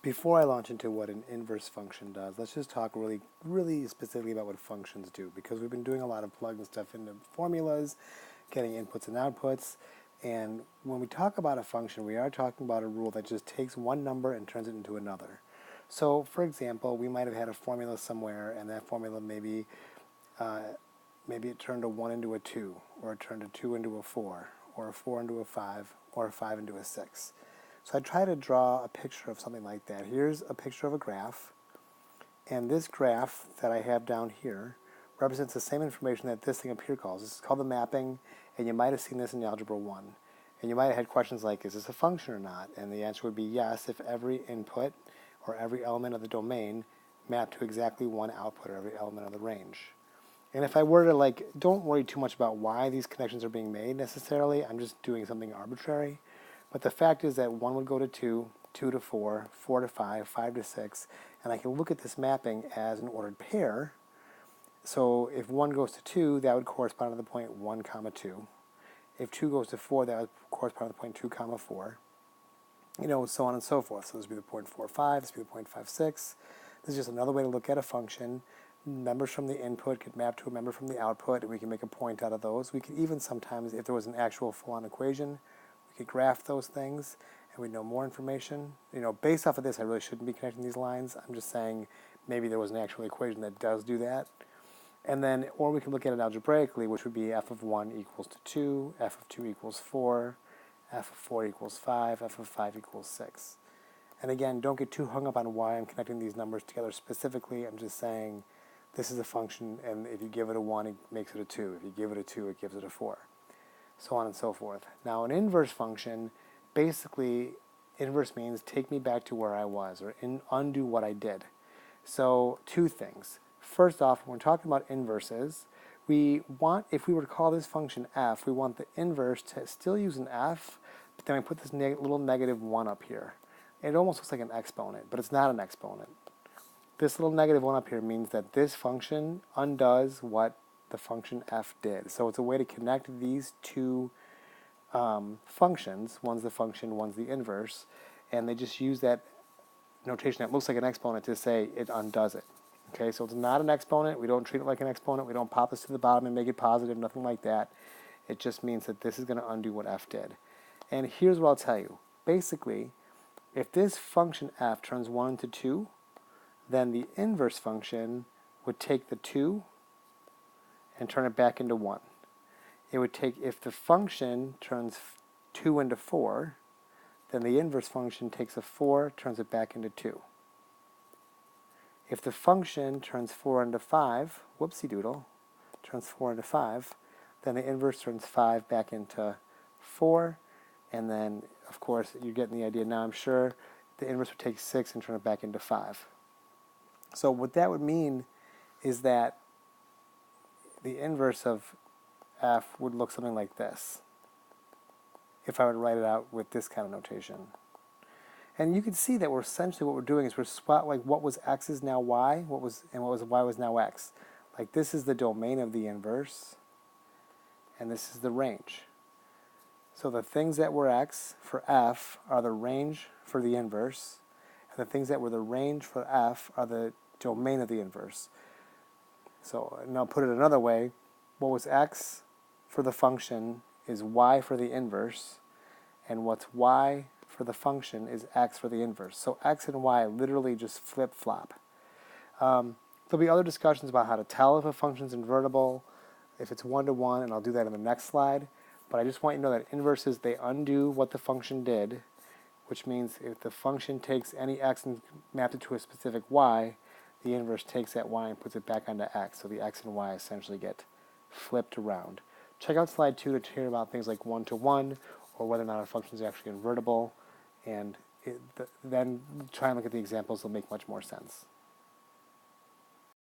Before I launch into what an inverse function does, let's just talk really specifically about what functions do, because we've been doing a lot of plugging stuff into formulas, getting inputs and outputs, and when we talk about a function, we are talking about a rule that just takes one number and turns it into another. So, for example, we might have had a formula somewhere, and that formula maybe it turned a 1 into a 2, or it turned a 2 into a 4, or a 4 into a 5, or a 5 into a 6. So I try to draw a picture of something like that. Here's a picture of a graph, and this graph that I have down here represents the same information that this thing up here calls. This is called the mapping, and you might have seen this in Algebra 1. And you might have had questions like, is this a function or not? And the answer would be yes if every input or every element of the domain mapped to exactly one output or every element of the range. And if I were to don't worry too much about why these connections are being made necessarily, I'm just doing something arbitrary. But the fact is that 1 would go to 2, 2 to 4, 4 to 5, 5 to 6, and I can look at this mapping as an ordered pair. So if 1 goes to 2, that would correspond to the point 1, comma 2. If 2 goes to 4, that would correspond to the point 2, comma 4. So on and so forth. So this would be the point 4, 5, this would be the point 5, 6. This is just another way to look at a function. Members from the input could map to a member from the output, and we can make a point out of those. We could even sometimes, if there was an actual full-on equation, we could graph those things, and we'd know more information. Based off of this, I really shouldn't be connecting these lines. I'm just saying maybe there was an actual equation that does do that. And then, or we can look at it algebraically, which would be f of 1 equals to 2, f of 2 equals 4, f of 4 equals 5, f of 5 equals 6. And again, don't get too hung up on why I'm connecting these numbers together specifically. I'm just saying this is a function, and if you give it a 1, it makes it a 2. If you give it a 2, it gives it a 4. So on and so forth. Now, an inverse function, basically, inverse means take me back to where I was, or undo what I did. So, two things. First off, when we're talking about inverses, we want, if we were to call this function f, we want the inverse to still use an f, but then we put this little negative 1 up here. It almost looks like an exponent, but it's not an exponent. This little negative 1 up here means that this function undoes what the function f did. So it's a way to connect these two functions. One's the function, one's the inverse, and they just use that notation that looks like an exponent to say it undoes it. Okay, so it's not an exponent. We don't treat it like an exponent. We don't pop this to the bottom and make it positive, nothing like that. It just means that this is going to undo what f did. And here's what I'll tell you. Basically, if this function f turns 1 into 2, then the inverse function would take the 2 and turn it back into 1. It would take, if the function turns 2 into 4, then the inverse function takes a 4, turns it back into 2. If the function turns 4 into 5, whoopsie doodle, turns 4 into 5, then the inverse turns 5 back into 4, and then, of course, you're getting the idea now, I'm sure, the inverse would take 6 and turn it back into 5. So what that would mean is that the inverse of f would look something like this, if I were to write it out with this kind of notation. And you can see that we're essentially, what we're doing is we're what was x is now y, what was y was now x. Like this is the domain of the inverse, and this is the range. So the things that were x for f are the range for the inverse, and the things that were the range for f are the domain of the inverse. So now put it another way, what was x for the function is y for the inverse, and what's y for the function is x for the inverse. So x and y literally just flip-flop. There'll be other discussions about how to tell if a function's invertible, if it's one-to-one, and I'll do that in the next slide. But I just want you to know that inverses, they undo what the function did, which means if the function takes any x and maps it to a specific y, the inverse takes that y and puts it back onto x. So the x and y essentially get flipped around. Check out slide 2 to hear about things like one-to-one, or whether or not a function is actually invertible, and then try and look at the examples. They'll make much more sense.